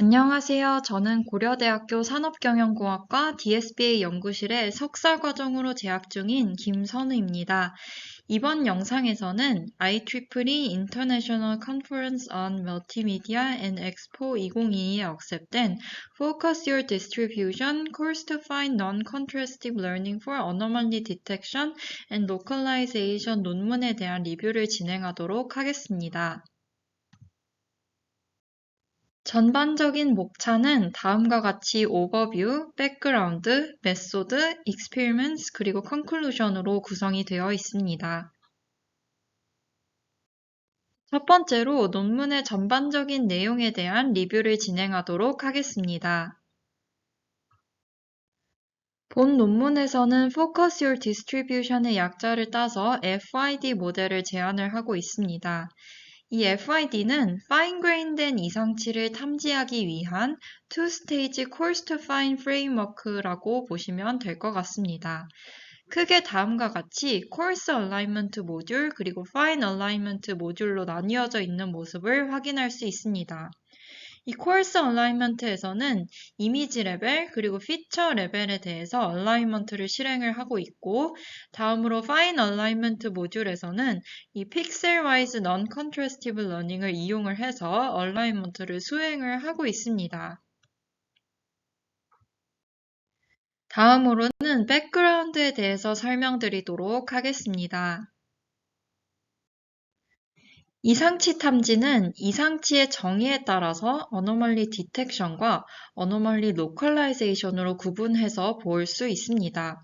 안녕하세요. 저는 고려대학교 산업경영공학과 DSBA 연구실에 석사과정으로 재학 중인 김선우입니다. 이번 영상에서는 IEEE International Conference on Multimedia and Expo 2022에 억셉된 Focus Your Distribution Course to Find Non-Contrastive Learning for Anomaly Detection and Localization 논문에 대한 리뷰를 진행하도록 하겠습니다. 전반적인 목차는 다음과 같이 오버뷰, 백그라운드, 메소드, 익스피리먼스, 그리고 컨클루전으로 구성이 되어 있습니다. 첫 번째로 논문의 전반적인 내용에 대한 리뷰를 진행하도록 하겠습니다. 본 논문에서는 Focus Your Distribution의 약자를 따서 FID 모델을 제안을 하고 있습니다. 이 FID는 파인그레인된 이상치를 탐지하기 위한 Two-Stage Coarse to Fine Framework라고 보시면 될 것 같습니다. 크게 다음과 같이 Coarse Alignment 모듈 그리고 Fine Alignment 모듈로 나뉘어져 있는 모습을 확인할 수 있습니다. 이 Coarse Alignment에서는 이미지 레벨 그리고 피처 레벨에 대해서 얼라이먼트를 실행을 하고 있고, 다음으로 Fine Alignment 모듈에서는 이 Pixel Wise Non-Contrastive Learning을 이용을 해서 얼라이먼트를 수행을 하고 있습니다. 다음으로는 백그라운드에 대해서 설명드리도록 하겠습니다. 이상치 탐지는 이상치의 정의에 따라서 어노멀리 디텍션과 어노멀리 로컬라이제이션으로 구분해서 볼 수 있습니다.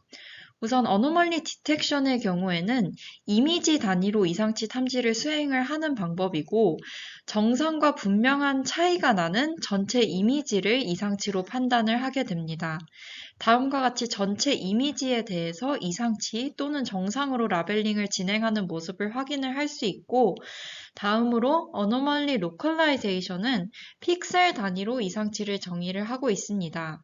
우선 어노멀리 디텍션의 경우에는 이미지 단위로 이상치 탐지를 수행을 하는 방법이고, 정상과 분명한 차이가 나는 전체 이미지를 이상치로 판단을 하게 됩니다. 다음과 같이 전체 이미지에 대해서 이상치 또는 정상으로 라벨링을 진행하는 모습을 확인을 할 수 있고, 다음으로 Anomaly Localization은 픽셀 단위로 이상치를 정의를 하고 있습니다.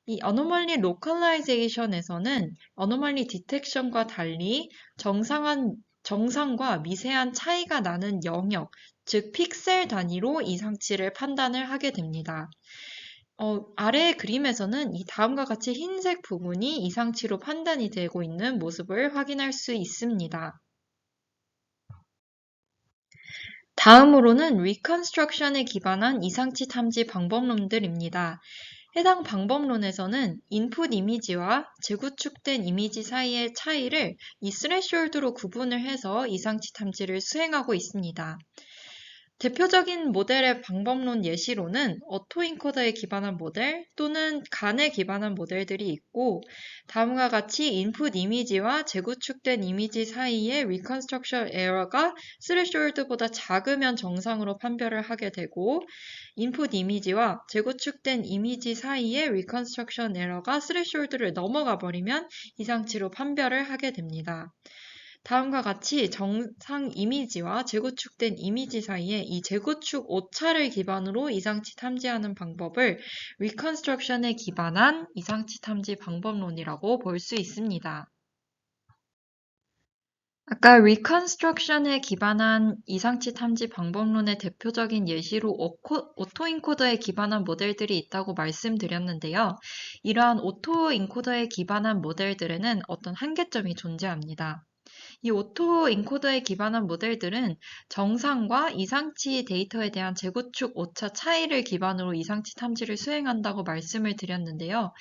이 Anomaly Localization에서는 Anomaly Detection과 달리 정상과 미세한 차이가 나는 영역, 즉 픽셀 단위로 이상치를 판단을 하게 됩니다. 아래의 그림에서는 이 다음과 같이 흰색 부분이 이상치로 판단이 되고 있는 모습을 확인할 수 있습니다. 다음으로는 리컨스트럭션에 기반한 이상치 탐지 방법론들입니다. 해당 방법론에서는 인풋 이미지와 재구축된 이미지 사이의 차이를 이 스레숄드로 구분을 해서 이상치 탐지를 수행하고 있습니다. 대표적인 모델의 방법론 예시로는 오토인코더에 기반한 모델 또는 간에 기반한 모델들이 있고, 다음과 같이 인풋 이미지와 재구축된 이미지 사이의 리컨스트럭션 에러가 스레숄드보다 작으면 정상으로 판별을 하게 되고, 인풋 이미지와 재구축된 이미지 사이의 리컨스트럭션 에러가 스레숄드를 넘어가 버리면 이상치로 판별을 하게 됩니다. 다음과 같이 정상 이미지와 재구축된 이미지 사이에 이 재구축 오차를 기반으로 이상치 탐지하는 방법을 리컨스트럭션에 기반한 이상치 탐지 방법론이라고 볼 수 있습니다. 아까 리컨스트럭션에 기반한 이상치 탐지 방법론의 대표적인 예시로 오토인코더에 기반한 모델들이 있다고 말씀드렸는데요. 이러한 오토인코더에 기반한 모델들에는 어떤 한계점이 존재합니다. 이 오토 인코더에 기반한 모델들은 정상과 이상치 데이터에 대한 재구축 오차 차이를 기반으로 이상치 탐지를 수행한다고 말씀을 드렸는데요.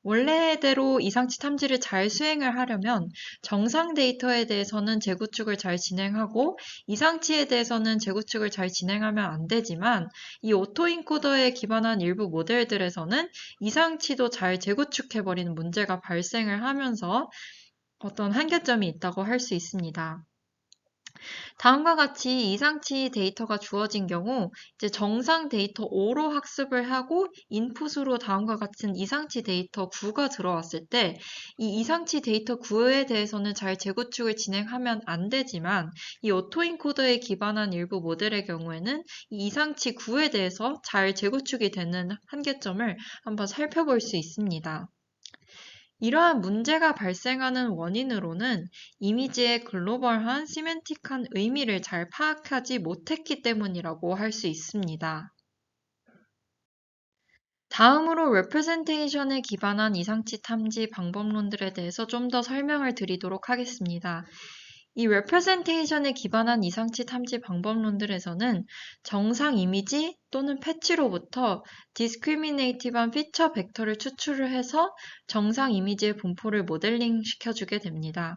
원래대로 이상치 탐지를 잘 수행을 하려면 정상 데이터에 대해서는 재구축을 잘 진행하고 이상치에 대해서는 재구축을 잘 진행하면 안 되지만, 이 오토인코더에 기반한 일부 모델들에서는 이상치도 잘 재구축해버리는 문제가 발생을 하면서 어떤 한계점이 있다고 할 수 있습니다. 다음과 같이 이상치 데이터가 주어진 경우 이제 정상 데이터 5로 학습을 하고 인풋으로 다음과 같은 이상치 데이터 9가 들어왔을 때 이 이상치 데이터 9에 대해서는 잘 재구축을 진행하면 안 되지만, 이 오토인코더에 기반한 일부 모델의 경우에는 이 이상치 9에 대해서 잘 재구축이 되는 한계점을 한번 살펴볼 수 있습니다. 이러한 문제가 발생하는 원인으로는 이미지의 글로벌한 시멘틱한 의미를 잘 파악하지 못했기 때문이라고 할 수 있습니다. 다음으로 representation에 기반한 이상치 탐지 방법론들에 대해서 좀 더 설명을 드리도록 하겠습니다. 이 representation에 기반한 이상치 탐지 방법론들에서는 정상 이미지 또는 패치로부터 discriminative한 피처 벡터를 추출을 해서 정상 이미지의 분포를 모델링 시켜주게 됩니다.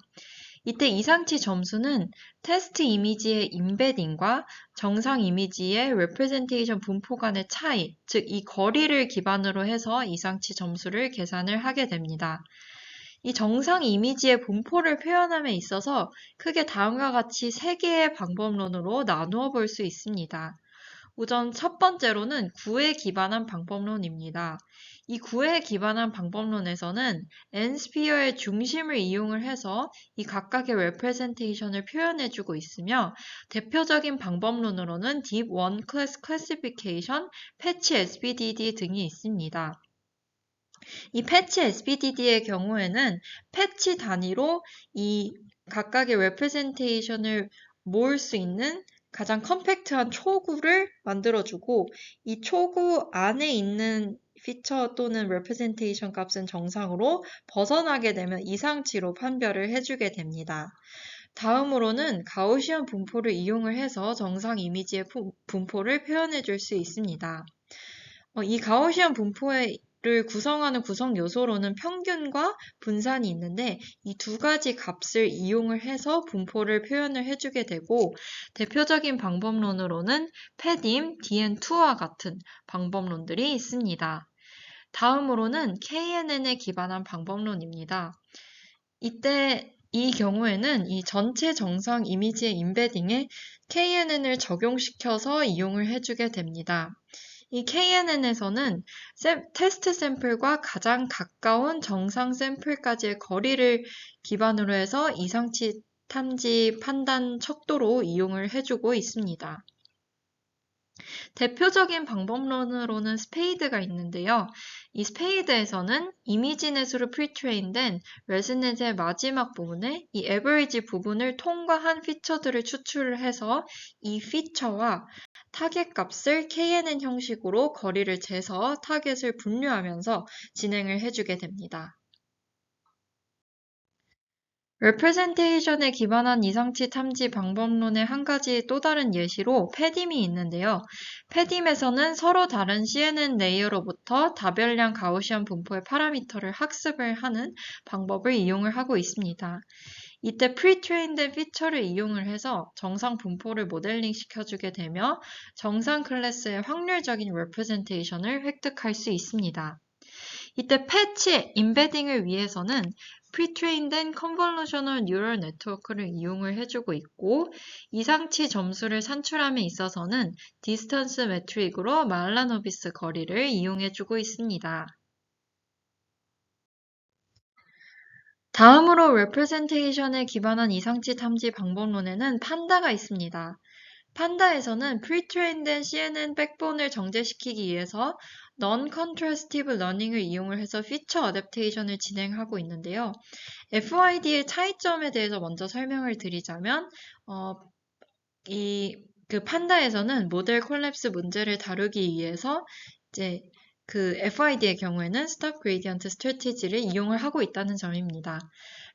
이때 이상치 점수는 테스트 이미지의 임베딩과 정상 이미지의 representation 분포 간의 차이, 즉 이 거리를 기반으로 해서 이상치 점수를 계산을 하게 됩니다. 이 정상 이미지의 분포를 표현함에 있어서 크게 다음과 같이 3개의 방법론으로 나누어 볼 수 있습니다. 우선 첫 번째로는 구에 기반한 방법론입니다. 이 구에 기반한 방법론에서는 N스피어의 중심을 이용을 해서 이 각각의 representation을 표현해주고 있으며 대표적인 방법론으로는 Deep One Class Classification, Patch SBDD 등이 있습니다. 이 패치 SBDD의 경우에는 패치 단위로 이 각각의 representation을 모을 수 있는 가장 컴팩트한 초구를 만들어주고 이 초구 안에 있는 피처 또는 representation 값은 정상으로 벗어나게 되면 이상치로 판별을 해주게 됩니다. 다음으로는 가우시안 분포를 이용을 해서 정상 이미지의 분포를 표현해 줄 수 있습니다. 이 가우시안 분포를 구성하는 구성 요소로는 평균과 분산이 있는데 이 두 가지 값을 이용을 해서 분포를 표현을 해주게 되고 대표적인 방법론으로는 패딤, DN2와 같은 방법론들이 있습니다. 다음으로는 KNN에 기반한 방법론입니다. 이때 이 경우에는 이 전체 정상 이미지의 임베딩에 KNN을 적용시켜서 이용을 해주게 됩니다. 이 KNN에서는 테스트 샘플과 가장 가까운 정상 샘플까지의 거리를 기반으로 해서 이상치 탐지 판단 척도로 이용을 해주고 있습니다. 대표적인 방법론으로는 스페이드가 있는데요. 이 스페이드에서는 이미지넷으로 프리트레인된 레즈넷의 마지막 부분에 이 에버리지 부분을 통과한 피처들을 추출을 해서 이 피처와 타겟 값을 KNN 형식으로 거리를 재서 타겟을 분류하면서 진행을 해주게 됩니다. representation에 기반한 이상치 탐지 방법론의 한 가지 또 다른 예시로 패딤이 있는데요. 패딤에서는 서로 다른 CNN 레이어로부터 다별량 가우시안 분포의 파라미터를 학습을 하는 방법을 이용을 하고 있습니다. 이때 프리트레인된 피처를 이용을 해서 정상 분포를 모델링 시켜주게 되며 정상 클래스의 확률적인 representation을 획득할 수 있습니다. 이때 패치, 임베딩을 위해서는 프리트레인된 컨볼루셔널 뉴럴 네트워크를 이용을 해주고 있고 이상치 점수를 산출함에 있어서는 디스턴스 매트릭으로 말라노비스 거리를 이용해주고 있습니다. 다음으로 representation에 기반한 이상치 탐지 방법론에는 판다가 있습니다. 판다에서는 프리트레인된 CNN 백본을 정제시키기 위해서 Non-Contrastive Learning을 이용을 해서 피처 어댑테이션을 진행하고 있는데요. FYD의 차이점에 대해서 먼저 설명을 드리자면 그 판다에서는 모델 콜랩스 문제를 다루기 위해서 이제 그 FID의 경우에는 Stop Gradient Strategy를 이용을 하고 있다는 점입니다.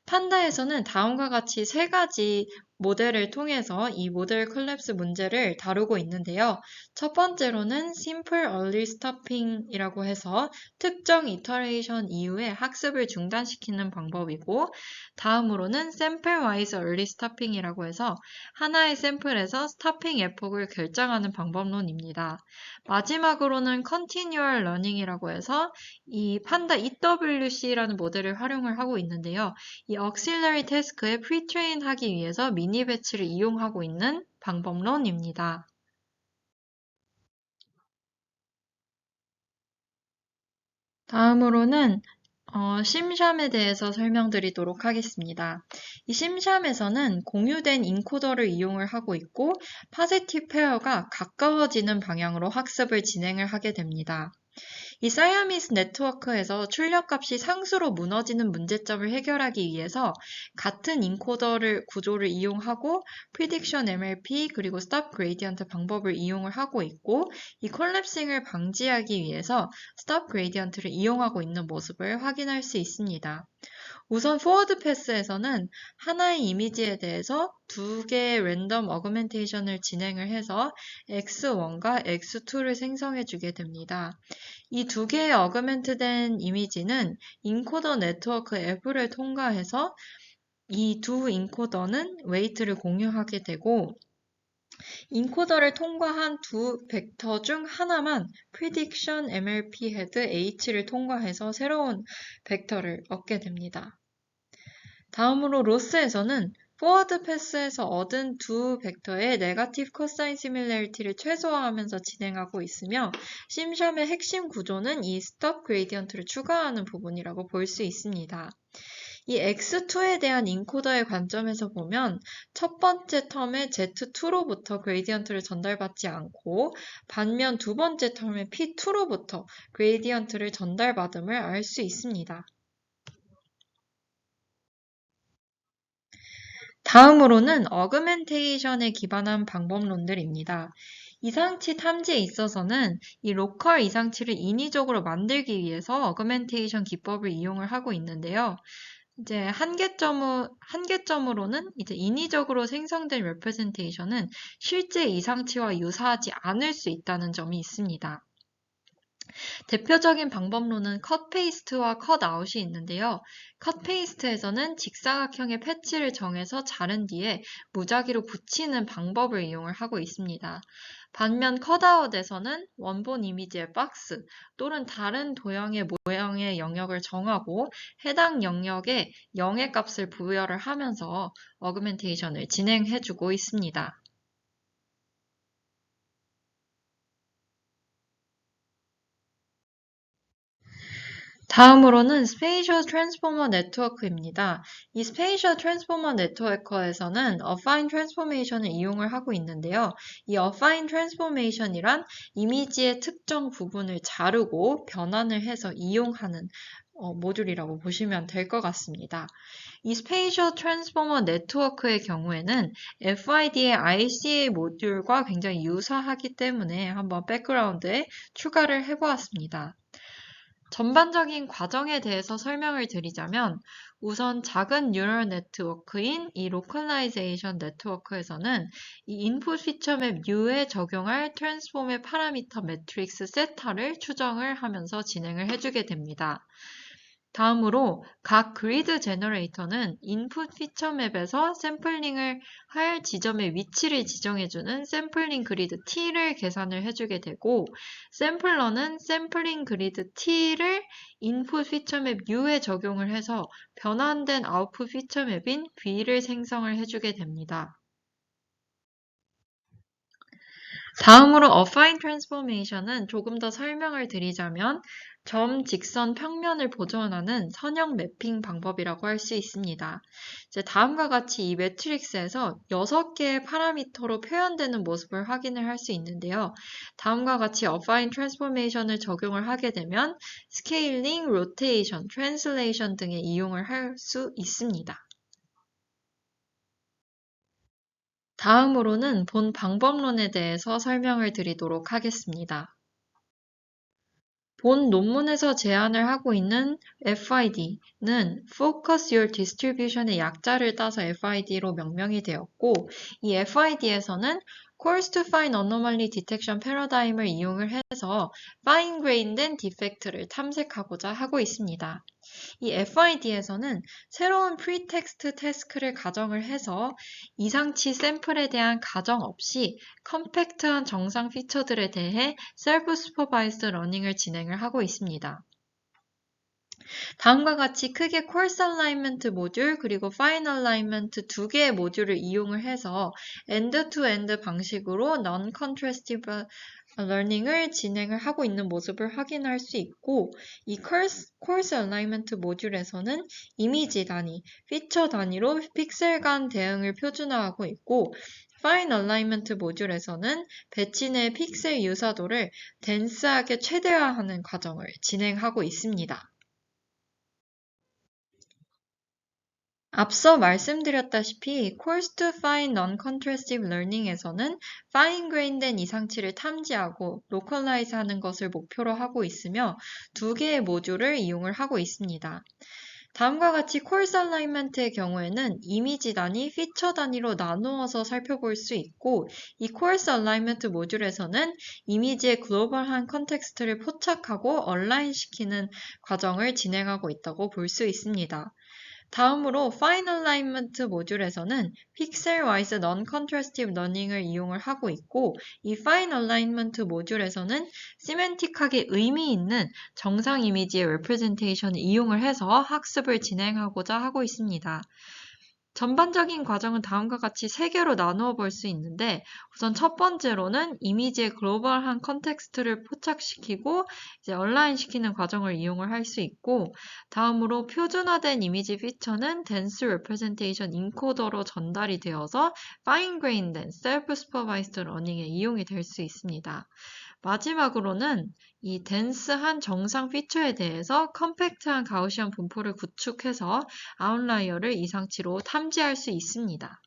판다에서는 다음과 같이 3가지 모델을 통해서 이 모델 콜랩스 문제를 다루고 있는데요. 첫 번째로는 Simple Early Stopping이라고 해서 특정 이터레이션 이후에 학습을 중단시키는 방법이고 다음으로는 Sample-Wise Early Stopping이라고 해서 하나의 샘플에서 스토핑 에폭을 결정하는 방법론입니다. 마지막으로는 Continual Learning이라고 해서 이 판다 EWC라는 모델을 활용을 하고 있는데요. 이 auxiliary task에 pre-train 하기 위해서 미니 배치를 이용하고 있는 방법론입니다. 다음으로는 심샴에 대해서 설명드리도록 하겠습니다. 이 심샴에서는 공유된 인코더를 이용을 하고 있고 파지티브 페어가 가까워지는 방향으로 학습을 진행을 하게 됩니다. 이 사이아미스 네트워크에서 출력값이 상수로 무너지는 문제점을 해결하기 위해서 같은 인코더를 구조를 이용하고 프리딕션 MLP 그리고 스톱 그레이디언트 방법을 이용을 하고 있고 이 콜랩싱을 방지하기 위해서 스톱 그레이디언트를 이용하고 있는 모습을 확인할 수 있습니다. 우선 포워드 패스에서는 하나의 이미지에 대해서 두 개의 랜덤 어그멘테이션을 진행을 해서 x1과 x2를 생성해 주게 됩니다. 이 두 개의 어그멘트된 이미지는 인코더 네트워크 F를 통과해서 이 두 인코더는 웨이트를 공유하게 되고 인코더를 통과한 두 벡터 중 하나만 prediction MLP 헤드 H를 통과해서 새로운 벡터를 얻게 됩니다. 다음으로 로스에서는 포워드 패스에서 얻은 두 벡터의 네거티브 코사인 시밀래리티를 최소화하면서 진행하고 있으며 심샴의 핵심 구조는 이 스톱 그레이디언트를 추가하는 부분이라고 볼 수 있습니다. 이 x2에 대한 인코더의 관점에서 보면 첫 번째 텀의 z2로부터 그레이디언트를 전달받지 않고 반면 두 번째 텀의 p2로부터 그레이디언트를 전달받음을 알 수 있습니다. 다음으로는 어그멘테이션에 기반한 방법론들입니다. 이상치 탐지에 있어서는 이 로컬 이상치를 인위적으로 만들기 위해서 어그멘테이션 기법을 이용을 하고 있는데요. 이제 한계점으로는 이제 인위적으로 생성된 레프레젠테이션은 실제 이상치와 유사하지 않을 수 있다는 점이 있습니다. 대표적인 방법로는 컷 페이스트와 컷 아웃이 있는데요. 컷 페이스트에서는 직사각형의 패치를 정해서 자른 뒤에 무작위로 붙이는 방법을 이용을 하고 있습니다. 반면 컷아웃에서는 원본 이미지의 박스 또는 다른 도형의 모형의 영역을 정하고 해당 영역에 0의 값을 부여를 하면서 어그멘테이션을 진행해주고 있습니다. 다음으로는 스페이셜 트랜스포머 네트워크입니다. 이 스페이셜 트랜스포머 네트워크에서는 어파인 트랜스포메이션을 이용을 하고 있는데요. 이 어파인 트랜스포메이션이란 이미지의 특정 부분을 자르고 변환을 해서 이용하는 모듈이라고 보시면 될 것 같습니다. 이 스페이셜 트랜스포머 네트워크의 경우에는 FID의 ICA 모듈과 굉장히 유사하기 때문에 한번 백그라운드에 추가를 해보았습니다. 전반적인 과정에 대해서 설명을 드리자면 우선 작은 뉴럴 네트워크인 이 로컬라이제이션 네트워크에서는 이 인풋 피처맵 U에 적용할 트랜스폼의 파라미터 매트릭스 세타를 추정을 하면서 진행을 해주게 됩니다. 다음으로 각 그리드 제너레이터는 인풋 피처맵에서 샘플링을 할 지점의 위치를 지정해주는 샘플링 그리드 T를 계산을 해주게 되고 샘플러는 샘플링 그리드 T를 인풋 피처맵 U에 적용을 해서 변환된 아웃풋 피처맵인 V를 생성을 해주게 됩니다. 다음으로 Affine Transformation은 조금 더 설명을 드리자면 점, 직선, 평면을 보존하는 선형 매핑 방법이라고 할 수 있습니다. 이제 다음과 같이 이 매트릭스에서 6개의 파라미터로 표현되는 모습을 확인을 할 수 있는데요. 다음과 같이 Affine Transformation을 적용을 하게 되면 스케일링, 로테이션, 트랜슬레이션 등에 이용을 할 수 있습니다. 다음으로는 본 방법론에 대해서 설명을 드리도록 하겠습니다. 본 논문에서 제안을 하고 있는 FID는 Focus Your Distribution의 약자를 따서 FID로 명명이 되었고 이 FID에서는 Coarse to Fine Anomaly Detection Paradigm을 이용을 해서 Fine-grained defect를 탐색하고자 하고 있습니다. 이 FID에서는 새로운 프리텍스트 태스크를 가정을 해서 이상치 샘플에 대한 가정 없이 컴팩트한 정상 피처들에 대해 셀프 슈퍼바이스드 러닝을 진행을 하고 있습니다. 다음과 같이 크게 Coarse Alignment 모듈 그리고 Fine Alignment 두 개의 모듈을 이용을 해서 end-to-end 방식으로 Non-contrastive 러닝을 진행을 하고 있는 모습을 확인할 수 있고 이 Coarse Alignment 모듈에서는 이미지 단위, 피처 단위로 픽셀 간 대응을 표준화하고 있고 Fine Alignment 모듈에서는 배치 내 픽셀 유사도를 덴스하게 최대화하는 과정을 진행하고 있습니다. 앞서 말씀드렸다시피 Coarse to Fine Non-Contrastive Learning에서는 fine-grained된 이상치를 탐지하고 localize 하는 것을 목표로 하고 있으며 두 개의 모듈을 이용을 하고 있습니다. 다음과 같이 Coarse Alignment의 경우에는 이미지 단위, 피처 단위로 나누어서 살펴볼 수 있고 이 Coarse Alignment 모듈에서는 이미지의 글로벌한 컨텍스트를 포착하고 얼라인시키는 과정을 진행하고 있다고 볼 수 있습니다. 다음으로 Fine Alignment 모듈에서는 Pixel-Wise Non-Contrastive Learning을 이용을 하고 있고 이 Fine Alignment 모듈에서는 시멘틱하게 의미 있는 정상 이미지의 Representation을 이용을 해서 학습을 진행하고자 하고 있습니다. 전반적인 과정은 다음과 같이 세 개로 나누어 볼 수 있는데 우선 첫 번째로는 이미지의 글로벌한 컨텍스트를 포착시키고 이제 얼라인시키는 과정을 이용을 할 수 있고 다음으로 표준화된 이미지 피처는 Dense Representation 인코더로 전달이 되어서 Fine-Grained Self-Supervised Learning에 이용이 될 수 있습니다. 마지막으로는 이 덴스한 정상 피처에 대해서 컴팩트한 가우시안 분포를 구축해서 아웃라이어를 이상치로 탐지할 수 있습니다.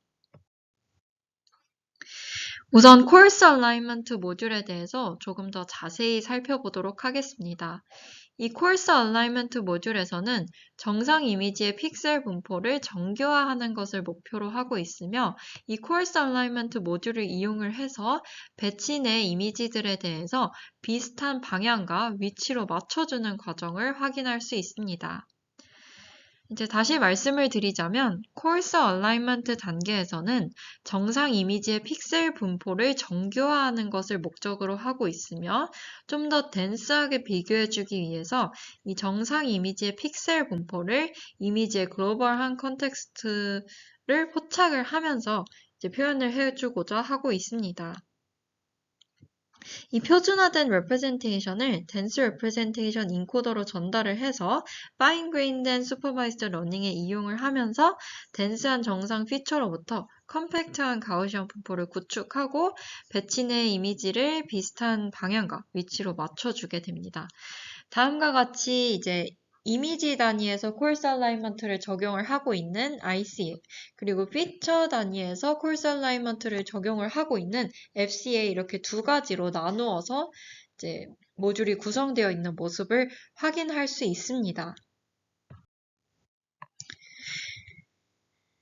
우선 코어스 얼라이먼트 모듈에 대해서 조금 더 자세히 살펴보도록 하겠습니다. 이 코어스 얼라이먼트 모듈에서는 정상 이미지의 픽셀 분포를 정교화하는 것을 목표로 하고 있으며 이 코어스 얼라이먼트 모듈을 이용을 해서 배치 내 이미지들에 대해서 비슷한 방향과 위치로 맞춰주는 과정을 확인할 수 있습니다. 이제 다시 말씀을 드리자면 코어스 얼라이먼트 단계에서는 정상 이미지의 픽셀 분포를 정교화하는 것을 목적으로 하고 있으며 좀 더 덴스하게 비교해주기 위해서 이 정상 이미지의 픽셀 분포를 이미지의 글로벌한 컨텍스트를 포착을 하면서 이제 표현을 해주고자 하고 있습니다. 이 표준화된 representation을 dense representation 인코더로 전달을 해서 fine-grained supervised learning에 이용을 하면서 덴스한 정상 피처로부터 컴팩트한 가우시안 분포를 구축하고 배치 내 이미지를 비슷한 방향과 위치로 맞춰주게 됩니다. 다음과 같이 이제 이미지 단위에서 코어스 얼라이먼트를 적용을 하고 있는 ICA, 그리고 피처 단위에서 코어스 얼라이먼트를 적용을 하고 있는 FCA 이렇게 두 가지로 나누어서 이제 모듈이 구성되어 있는 모습을 확인할 수 있습니다.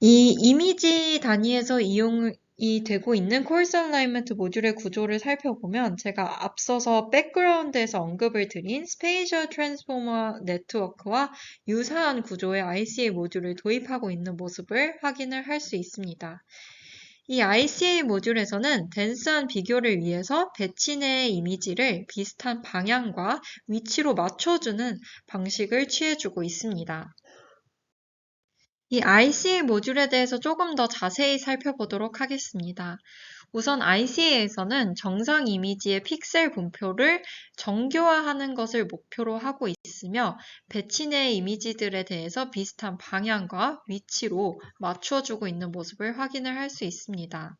이 이미지 단위에서 이용이 되고 있는 코어스 얼라이먼트 모듈의 구조를 살펴보면 제가 앞서서 백그라운드에서 언급을 드린 스페이셜 트랜스포머 네트워크와 유사한 구조의 ICA 모듈을 도입하고 있는 모습을 확인을 할 수 있습니다. 이 ICA 모듈에서는 덴스한 비교를 위해서 배치 내의 이미지를 비슷한 방향과 위치로 맞춰주는 방식을 취해주고 있습니다. 이 ICA 모듈에 대해서 조금 더 자세히 살펴보도록 하겠습니다. 우선 ICA에서는 정상 이미지의 픽셀 분포를 정교화하는 것을 목표로 하고 있으며 배치 내 이미지들에 대해서 비슷한 방향과 위치로 맞춰주고 있는 모습을 확인을 할 수 있습니다.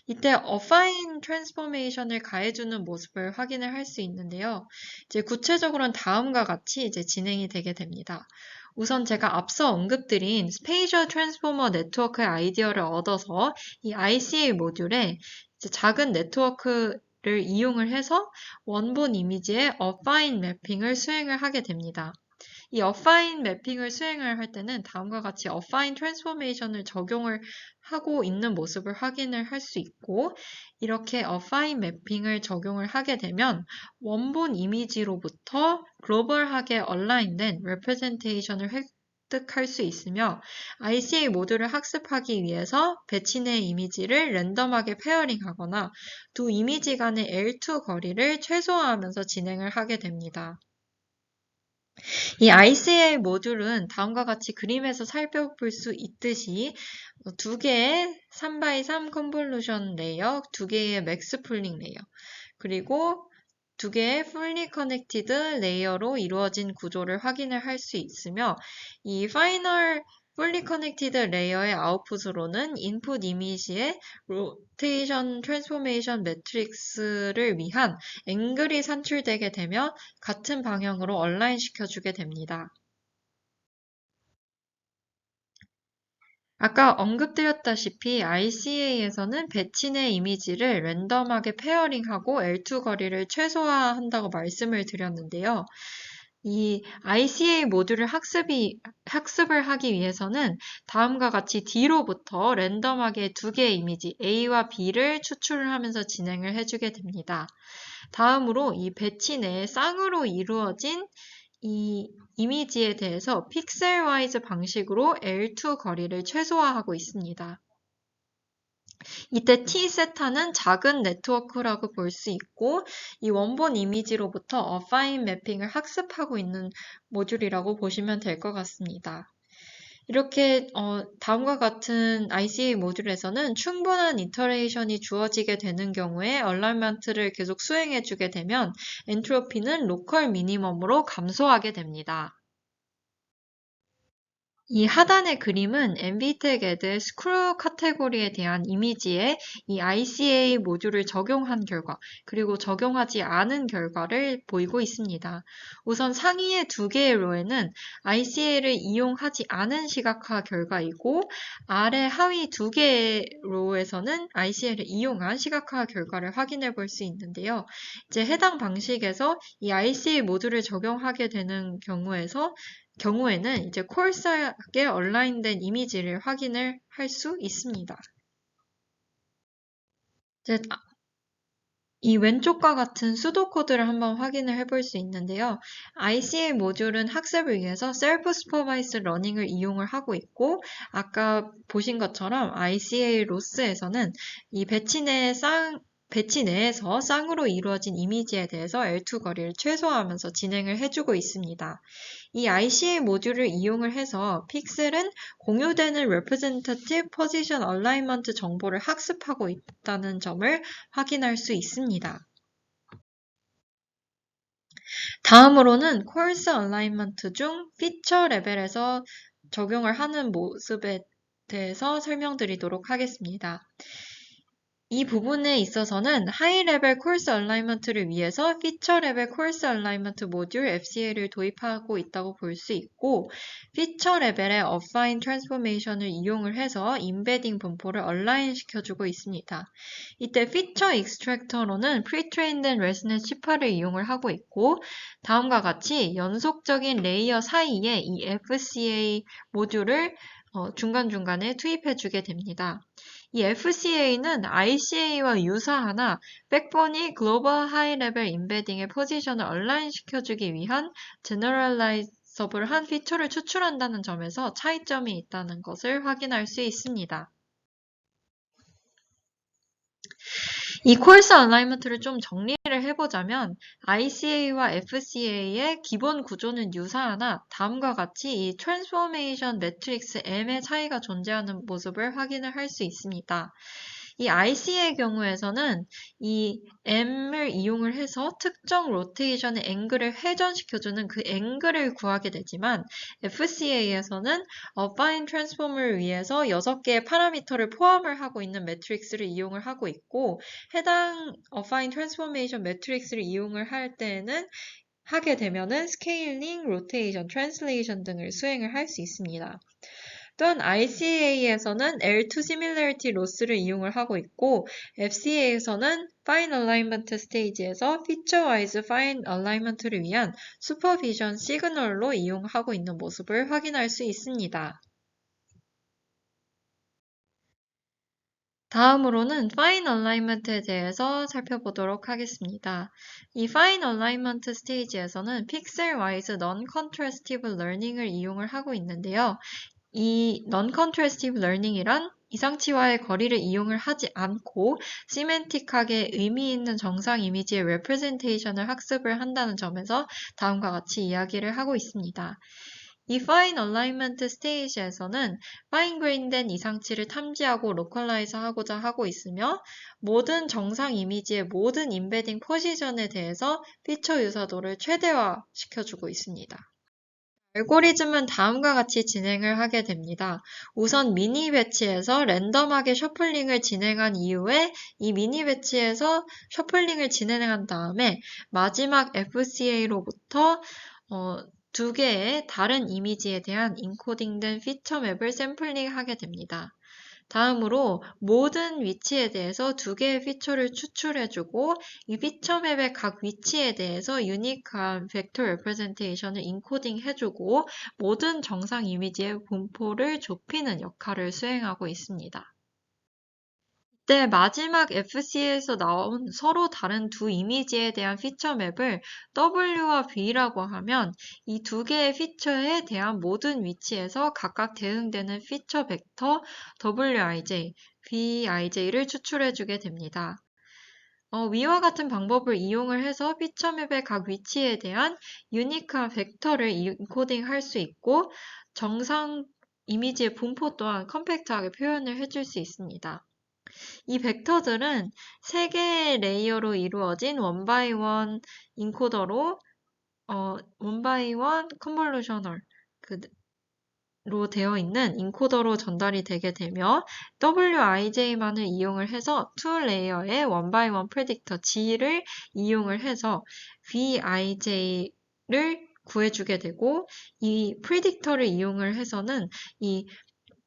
이때 Affine Transformation을 가해주는 모습을 확인을 할 수 있는데요. 이제 구체적으로는 다음과 같이 이제 진행이 되게 됩니다. 우선 제가 앞서 언급드린 스페이셜 트랜스포머 네트워크의 아이디어를 얻어서 이 ICA 모듈에 이제 작은 네트워크를 이용을 해서 원본 이미지의 Affine 매핑을 수행을 하게 됩니다. 이 Affine 매핑을 수행을 할 때는 다음과 같이 Affine 트랜스포메이션을 적용을 하고 있는 모습을 확인을 할 수 있고 이렇게 Affine 매핑을 적용을 하게 되면 원본 이미지로부터 글로벌하게 얼라인된 representation을 획득할 수 있으며 ICA 모듈을 학습하기 위해서 배치 내 이미지를 랜덤하게 페어링하거나 두 이미지 간의 L2 거리를 최소화하면서 진행을 하게 됩니다. 이 ICA 모듈은 다음과 같이 그림에서 살펴볼 수 있듯이 두 개의 3x3 컨볼루션 레이어, 두 개의 맥스 풀링 레이어, 그리고 두 개의 fully connected 레이어로 이루어진 구조를 확인을 할 수 있으며 이 파이널 fully connected 레이어의 아웃풋으로는 인풋 이미지의 로테이션 트랜스포메이션 매트릭스를 위한 앵글이 산출되게 되며 같은 방향으로 얼라인 시켜주게 됩니다. 아까 언급드렸다시피 RCA에서는 배치 내 이미지를 랜덤하게 페어링하고 L2 거리를 최소화한다고 말씀을 드렸는데요. 이 ICA 모듈을 학습을 하기 위해서는 다음과 같이 D로부터 랜덤하게 두 개의 이미지 A와 B를 추출을 하면서 진행을 해주게 됩니다. 다음으로 이 배치 내에 쌍으로 이루어진 이 이미지에 대해서 픽셀 와이즈 방식으로 L2 거리를 최소화하고 있습니다. 이때 T세타는 작은 네트워크라고 볼 수 있고 이 원본 이미지로부터 어파인 매핑을 학습하고 있는 모듈이라고 보시면 될 것 같습니다. 이렇게 다음과 같은 ICA 모듈에서는 충분한 이터레이션이 주어지게 되는 경우에 얼라이먼트를 계속 수행해주게 되면 엔트로피는 로컬 미니멈으로 감소하게 됩니다. 이 하단의 그림은 NVTech 스크류 카테고리에 대한 이미지에 이 ICA 모듈을 적용한 결과, 그리고 적용하지 않은 결과를 보이고 있습니다. 우선 상위의 두 개의 로에는 ICA를 이용하지 않은 시각화 결과이고, 아래 하위 두 개의 로에서는 ICA를 이용한 시각화 결과를 확인해 볼 수 있는데요. 이제 해당 방식에서 이 ICA 모듈을 적용하게 되는 경우에는 이제 콜사하게 얼라인된 이미지를 확인을 할 수 있습니다. 이제 이 왼쪽과 같은 수도 코드를 한번 확인을 해볼 수 있는데요. ICA 모듈은 학습을 위해서 셀프 슈퍼바이스 러닝을 이용을 하고 있고, 아까 보신 것처럼 ICA 로스에서는 이 배치 내에서 쌍으로 이루어진 이미지에 대해서 L2 거리를 최소화하면서 진행을 해주고 있습니다. 이 ICA 모듈을 이용을 해서 픽셀은 공유되는 Representative Position Alignment 정보를 학습하고 있다는 점을 확인할 수 있습니다. 다음으로는 Coarse Alignment 중 피처 레벨에서 적용을 하는 모습에 대해서 설명드리도록 하겠습니다. 이 부분에 있어서는 하이 레벨 콜스 얼라이먼트를 위해서 피처 레벨 콜스 얼라이먼트 모듈 FCA를 도입하고 있다고 볼 수 있고, 피처 레벨의 어파인 트랜스포메이션을 이용을 해서 임베딩 분포를 얼라인 시켜주고 있습니다. 이때 피처 익스트랙터로는 프리트레인된 레스넷 C8을 이용을 하고 있고, 다음과 같이 연속적인 레이어 사이에 이 FCA 모듈을 중간중간에 투입해주게 됩니다. 이 FCA는 ICA와 유사하나 백본이 글로벌 하이 레벨 임베딩의 포지션을 얼라인 시켜주기 위한 제너럴라이저블한 피처를 추출한다는 점에서 차이점이 있다는 것을 확인할 수 있습니다. 이 콜스 얼라이먼트를 좀 정리를 해보자면 ICA와 FCA의 기본 구조는 유사하나 다음과 같이 이 트랜스포메이션 매트릭스 M의 차이가 존재하는 모습을 확인을 할 수 있습니다. 이 IC의 경우에서는 이 M을 이용을 해서 특정 로테이션의 앵글을 회전시켜주는 그 앵글을 구하게 되지만 FCA에서는 어파인 트랜스폼을 위해서 6개의 파라미터를 포함을 하고 있는 매트릭스를 이용을 하고 있고, 해당 어파인 트랜스포메이션 매트릭스를 이용을 하게 되면은 스케일링, 로테이션, 트랜슬레이션 등을 수행을 할 수 있습니다. 또한 ICA에서는 L2 Similarity Loss를 이용을 하고 있고, FCA에서는 Fine Alignment 스테이지에서 Feature-wise Fine Alignment를 위한 Supervision 시그널로 이용하고 있는 모습을 확인할 수 있습니다. 다음으로는 Fine Alignment에 대해서 살펴보도록 하겠습니다. 이 Fine Alignment 스테이지에서는 Pixel-wise Non-contrastive Learning을 이용을 하고 있는데요. 이 Non-contrastive Learning이란 이상치와의 거리를 이용을 하지 않고 시멘틱하게 의미 있는 정상 이미지의 representation을 학습을 한다는 점에서 다음과 같이 이야기를 하고 있습니다. 이 Fine Alignment 스테이지에서는 파인 그레인된 이상치를 탐지하고 로컬라이즈 하고자 하고 있으며 모든 정상 이미지의 모든 임베딩 포지션에 대해서 피처 유사도를 최대화 시켜주고 있습니다. 알고리즘은 다음과 같이 진행을 하게 됩니다. 우선 미니 배치에서 랜덤하게 셔플링을 진행한 이후에 이 미니 배치에서 셔플링을 진행한 다음에 마지막 FCA로부터 두 개의 다른 이미지에 대한 인코딩된 피처 맵을 샘플링하게 됩니다. 다음으로 모든 위치에 대해서 두 개의 피처를 추출해주고 이 피처 맵의 각 위치에 대해서 유니크한 벡터 레프레젠테이션을 인코딩해주고 모든 정상 이미지의 분포를 좁히는 역할을 수행하고 있습니다. 이때 마지막 FC에서 나온 서로 다른 두 이미지에 대한 피처 맵을 W와 V라고 하면 이 두 개의 피처에 대한 모든 위치에서 각각 대응되는 피처 벡터 WIJ, VIJ를 추출해주게 됩니다. 위와 같은 방법을 이용을 해서 피처 맵의 각 위치에 대한 유니크한 벡터를 인코딩할 수 있고 정상 이미지의 분포 또한 컴팩트하게 표현을 해줄 수 있습니다. 이 벡터들은 3개의 레이어로 이루어진 원바이원 인코더로 원바이원 컨볼루셔널 로 되어 있는 인코더로 전달이 되게 되며 WIJ만을 이용을 해서 2레이어의 원바이원 프레딕터 G를 이용을 해서 VIJ를 구해주게 되고 이 프레딕터를 이용을 해서는 이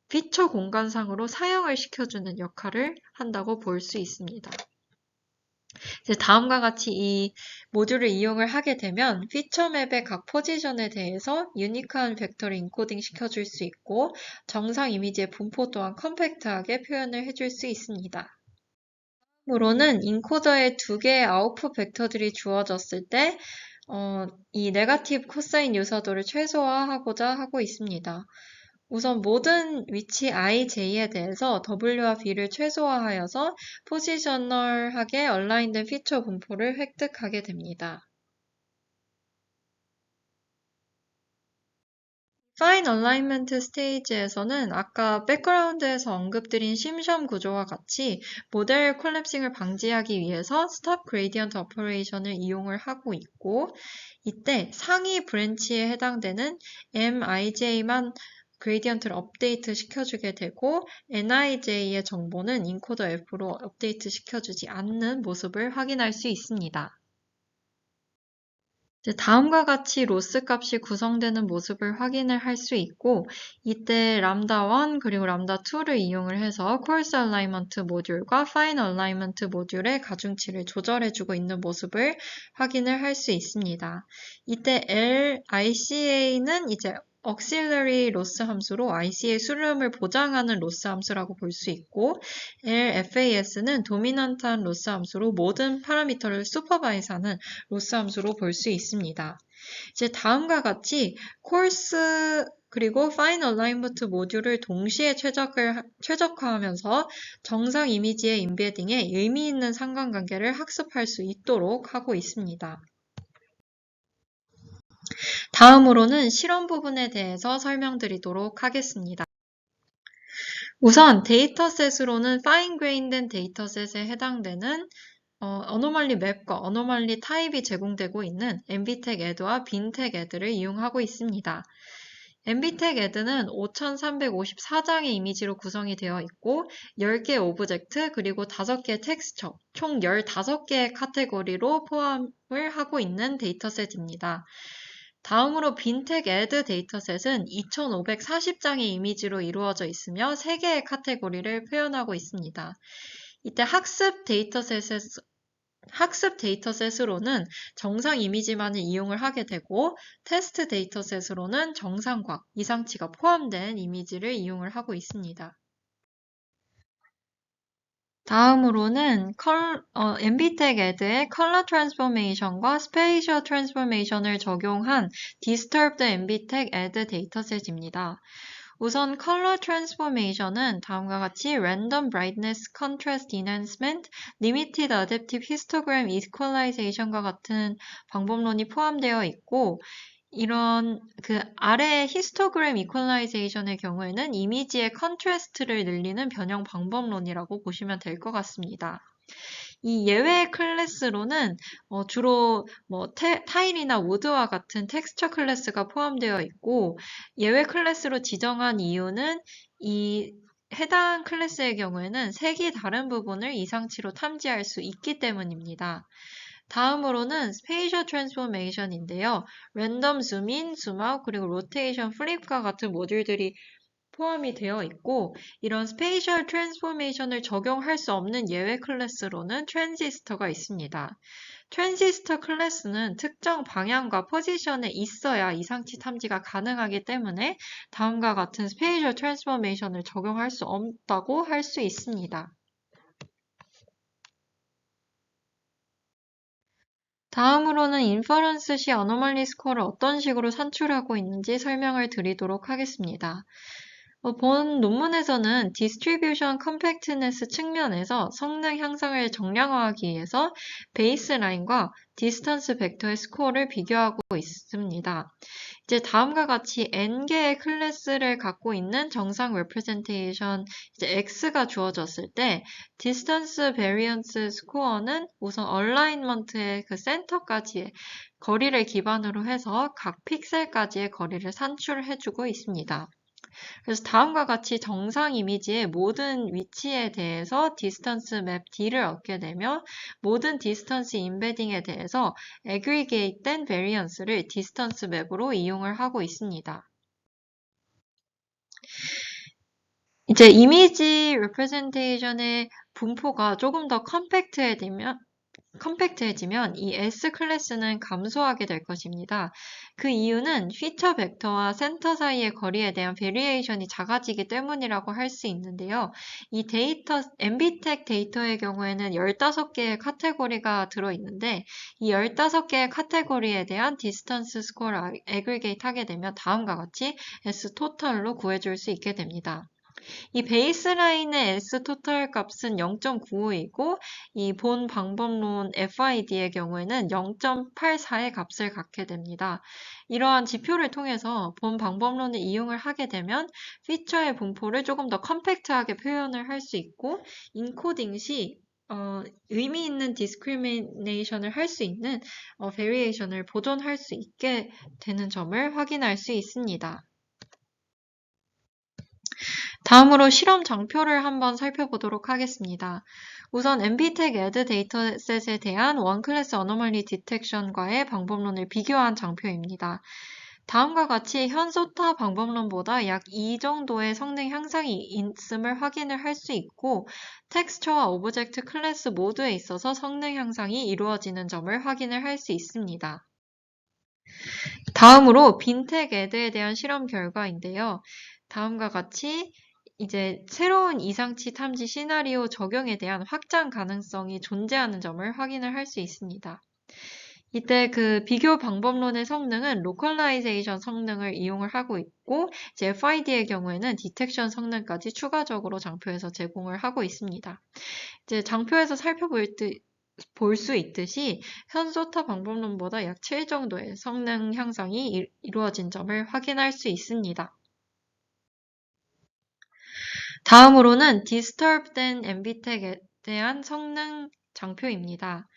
피처 공간상으로 사용을 시켜주는 역할을 한다고 볼 수 있습니다. 이제 다음과 같이 이 모듈을 이용을 하게 되면 피처 맵의 각 포지션에 대해서 유니크한 벡터를 인코딩 시켜줄 수 있고 정상 이미지의 분포 또한 컴팩트하게 표현을 해줄 수 있습니다. 다음으로는 인코더에 두 개의 아웃풋 벡터들이 주어졌을 때 이 네거티브 코사인 유사도를 최소화하고자 하고 있습니다. 우선 모든 위치 ij에 대해서 w와 b를 최소화하여서 포지셔널하게 얼라인된 피처 분포를 획득하게 됩니다. Fine Alignment 스테이지에서는 아까 백그라운드에서 언급드린 심션 구조와 같이 모델 콜랩싱을 방지하기 위해서 Stop Gradient Operation을 이용을 하고 있고 이때 상위 브랜치에 해당되는 MIJ만 그레디언트를 업데이트 시켜주게 되고 NIJ의 정보는 인코더 F로 업데이트 시켜주지 않는 모습을 확인할 수 있습니다. 다음과 같이 로스 값이 구성되는 모습을 확인을 할 수 있고 이때 람다1 그리고 람다2를 이용을 해서 코어스 얼라이먼트 모듈과 파인 얼라이먼트 모듈의 가중치를 조절해주고 있는 모습을 확인을 할 수 있습니다. 이때 LICA는 이제 auxiliary 로스 함수로 IC의 수렴을 보장하는 로스 함수라고 볼 수 있고 LFAS는 도미넌트한 로스 함수로 모든 파라미터를 슈퍼바이즈하는 로스 함수로 볼 수 있습니다. 이제 다음과 같이 코스 그리고 파인 얼라이먼트 모듈을 동시에 최적화하면서 정상 이미지의 인베딩에 의미 있는 상관관계를 학습할 수 있도록 하고 있습니다. 다음으로는 실험 부분에 대해서 설명드리도록 하겠습니다. 우선 데이터셋으로는 파인-그레인된 데이터셋에 해당되는 어노멀리 맵과 어노멀리 타입이 제공되고 있는 MBTech add와 BinTech add를 이용하고 있습니다. MBTech add는 5354장의 이미지로 구성이 되어 있고 10개의 오브젝트 그리고 5개의 텍스처, 총 15개의 카테고리로 포함을 하고 있는 데이터셋입니다. 다음으로 BinTech add 데이터셋은 2540장의 이미지로 이루어져 있으며 3개의 카테고리를 표현하고 있습니다. 이때 학습 데이터셋으로는 정상 이미지만을 이용을 하게 되고 테스트 데이터셋으로는 정상과 이상치가 포함된 이미지를 이용을 하고 있습니다. 다음으로는 MBTech add의 컬러 트랜스포메이션과 스페이셜 트랜스포메이션을 적용한 Disturbed MBTech add 데이터셋입니다. 우선 컬러 트랜스포메이션은 다음과 같이 Random Brightness Contrast Enhancement, Limited Adaptive Histogram Equalization과 같은 방법론이 포함되어 있고 이런 아래 히스토그램 이퀄라이제이션의 경우에는 이미지의 컨트라스트를 늘리는 변형 방법론이라고 보시면 될 것 같습니다. 이 예외 클래스로는 주로 타일이나 우드와 같은 텍스처 클래스가 포함되어 있고, 예외 클래스로 지정한 이유는 이 해당 클래스의 경우에는 색이 다른 부분을 이상치로 탐지할 수 있기 때문입니다. 다음으로는 스페이셜 트랜스포메이션인데요. 랜덤 줌인, 줌아웃, 그리고 로테이션, 플립과 같은 모듈들이 포함이 되어 있고, 이런 스페이셜 트랜스포메이션을 적용할 수 없는 예외 클래스로는 트랜지스터가 있습니다. 트랜지스터 클래스는 특정 방향과 포지션에 있어야 이상치 탐지가 가능하기 때문에 다음과 같은 스페이셜 트랜스포메이션을 적용할 수 없다고 할 수 있습니다. 다음으로는 인퍼런스 시 어노멀리 스코어를 어떤 식으로 산출하고 있는지 설명을 드리도록 하겠습니다. 본 논문에서는 디스트리뷰션 컴팩트네스 측면에서 성능 향상을 정량화하기 위해서 베이스라인과 디스턴스 벡터의 스코어를 비교하고 있습니다. 이제 다음과 같이 n개의 클래스를 갖고 있는 정상 representation 이제 x가 주어졌을 때 distance variance score는 우선 alignment의 그 센터까지의 거리를 기반으로 해서 각 픽셀까지의 거리를 산출해주고 있습니다. 그래서 다음과 같이 정상 이미지의 모든 위치에 대해서 디스턴스 맵 D를 얻게 되며 모든 디스턴스 임베딩에 대해서 aggregate 된 variance를 디스턴스 맵으로 이용을 하고 있습니다. 이제 이미지 representation의 분포가 조금 더 컴팩트해지면 이 S 클래스는 감소하게 될 것입니다. 그 이유는 피처 벡터와 센터 사이의 거리에 대한 베리에이션이 작아지기 때문이라고 할 수 있는데요. 이 MBTech 데이터의 경우에는 15개의 카테고리가 들어있는데 이 15개의 카테고리에 대한 디스턴스 스코어를 애그리게이트 하게 되면 다음과 같이 S 토탈로 구해줄 수 있게 됩니다. 이 베이스라인의 S 토탈 값은 0.95이고 이 본 방법론 FID의 경우에는 0.84의 값을 갖게 됩니다. 이러한 지표를 통해서 본 방법론을 이용을 하게 되면 피처의 분포를 조금 더 컴팩트하게 표현을 할 수 있고 인코딩 시 의미 있는 디스크리미네이션을 할 수 있는 베리에이션을 보존할 수 있게 되는 점을 확인할 수 있습니다. 다음으로 실험 장표를 한번 살펴보도록 하겠습니다. 우선 MBTech Ed 데이터셋에 대한 원클래스 어노멀리 디텍션과의 방법론을 비교한 장표입니다. 다음과 같이 현 소타 방법론보다 약 2 정도의 성능 향상이 있음을 확인을 할 수 있고 텍스처와 오브젝트 클래스 모두에 있어서 성능 향상이 이루어지는 점을 확인을 할 수 있습니다. 다음으로 빈텍 에드에 대한 실험 결과인데요. 다음과 같이 이제 새로운 이상치 탐지 시나리오 적용에 대한 확장 가능성이 존재하는 점을 확인을 할 수 있습니다. 이때 그 비교 방법론의 성능은 로컬라이제이션 성능을 이용을 하고 있고 이제 FID의 경우에는 디텍션 성능까지 추가적으로 장표에서 제공을 하고 있습니다. 이제 장표에서 볼 수 있듯이 현 소타 방법론보다 약 7 정도의 성능 향상이 이루어진 점을 확인할 수 있습니다. 다음으로는 디스터브된 MBTech에 대한 성능 장표입니다.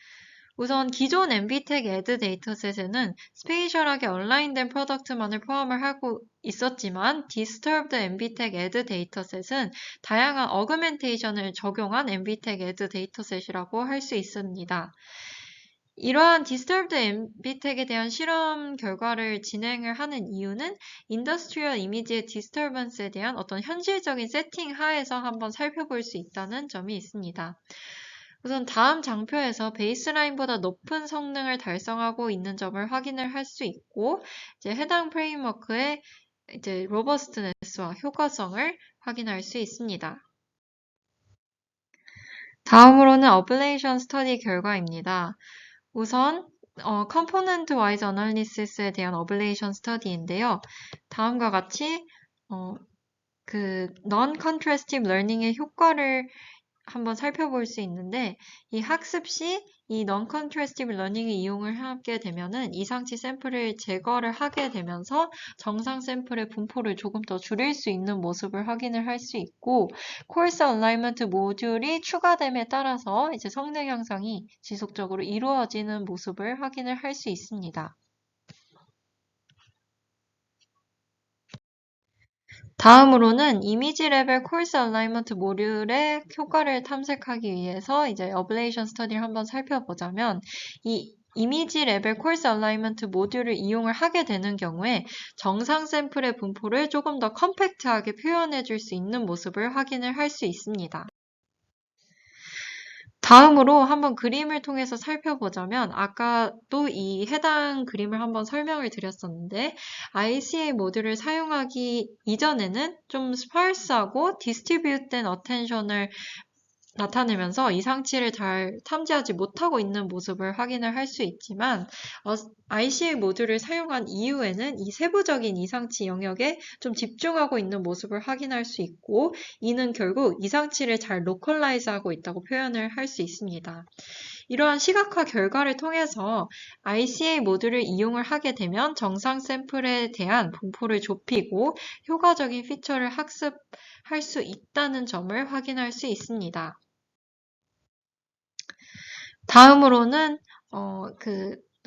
우선 기존 MBTech Ed 데이터셋에는 스페이셜하게 얼라인된 프로덕트만을 포함을 하고 있었지만 디스터브드 MBTech Ed 데이터셋은 다양한 어그멘테이션을 적용한 MBTech Ed 데이터셋이라고 할 수 있습니다. 이러한 디스터브드 MBTech에 대한 실험 결과를 진행을 하는 이유는 인더스트리얼 이미지의 디스터번스에 대한 어떤 현실적인 세팅 하에서 한번 살펴볼 수 있다는 점이 있습니다. 우선 다음 장표에서 베이스라인보다 높은 성능을 달성하고 있는 점을 확인을 할 수 있고 이제 해당 프레임워크의 이제 로버스트네스와 효과성을 확인할 수 있습니다. 다음으로는 어블레이션 스터디 결과입니다. 우선 컴포넌트 와이즈 어널리시스에 대한 어블레이션 스터디인데요. 다음과 같이 그 non-contrastive learning의 효과를 한번 살펴볼 수 있는데 이 학습 시 이 non-contrastive learning을 이용을 하게 되면은 이상치 샘플을 제거를 하게 되면서 정상 샘플의 분포를 조금 더 줄일 수 있는 모습을 확인을 할 수 있고, 코urse alignment 모듈이 추가됨에 따라서 이제 성능 향상이 지속적으로 이루어지는 모습을 확인을 할 수 있습니다. 다음으로는 이미지 레벨 코urse alignment 모듈의 효과를 탐색하기 위해서 이제 어블레이션 스터디를 한번 살펴보자면, 이 이미지 레벨 코urse alignment 모듈을 이용을 하게 되는 경우에 정상 샘플의 분포를 조금 더 컴팩트하게 표현해 줄 수 있는 모습을 확인을 할 수 있습니다. 다음으로 한번 그림을 통해서 살펴보자면, 아까도 이 해당 그림을 한번 설명을 드렸었는데, ICA 모듈을 사용하기 이전에는 좀 스파르스하고 디스트리뷰트된 어텐션을 나타내면서 이상치를 잘 탐지하지 못하고 있는 모습을 확인을 할 수 있지만, ICA 모듈을 사용한 이후에는 이 세부적인 이상치 영역에 좀 집중하고 있는 모습을 확인할 수 있고, 이는 결국 이상치를 잘 로컬라이즈하고 있다고 표현을 할 수 있습니다. 이러한 시각화 결과를 통해서 ICA 모듈을 이용을 하게 되면 정상 샘플에 대한 분포를 좁히고 효과적인 피처를 학습할 수 있다는 점을 확인할 수 있습니다. 다음으로는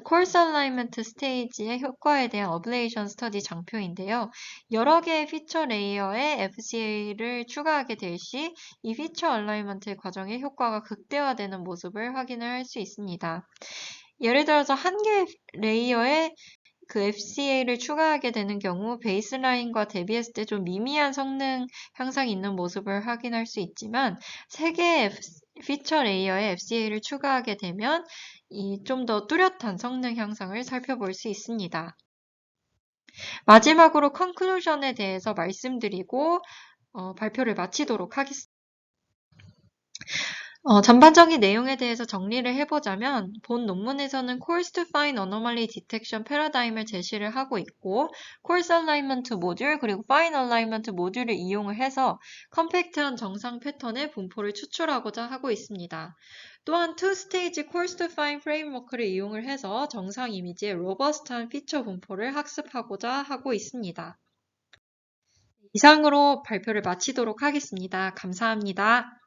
코urse alignment 스테이지의 효과에 대한 어블레이션 스터디 장표인데요. 여러 개의 피처 레이어에 FCA를 추가하게 될 시 이 피처 얼라이먼트 과정의 효과가 극대화되는 모습을 확인을 할 수 있습니다. 예를 들어서 한 개의 레이어에 그 FCA를 추가하게 되는 경우 베이스라인과 대비했을 때 좀 미미한 성능 향상이 있는 모습을 확인할 수 있지만, 세 개의 피처 레이어에 FCA를 추가하게 되면 이 좀 더 뚜렷한 성능 향상을 살펴볼 수 있습니다. 마지막으로 컨클루전에 대해서 말씀드리고 발표를 마치도록 하겠습니다. 전반적인 내용에 대해서 정리를 해보자면, 본 논문에서는 Course to Find Anomaly Detection 패러다임을 제시를 하고 있고, Course Alignment 모듈 그리고 Fine Alignment 모듈을 이용을 해서 컴팩트한 정상 패턴의 분포를 추출하고자 하고 있습니다. 또한 투스테이지 Course to Find 프레임워크를 이용을 해서 정상 이미지의 로버스트한 피처 분포를 학습하고자 하고 있습니다. 이상으로 발표를 마치도록 하겠습니다. 감사합니다.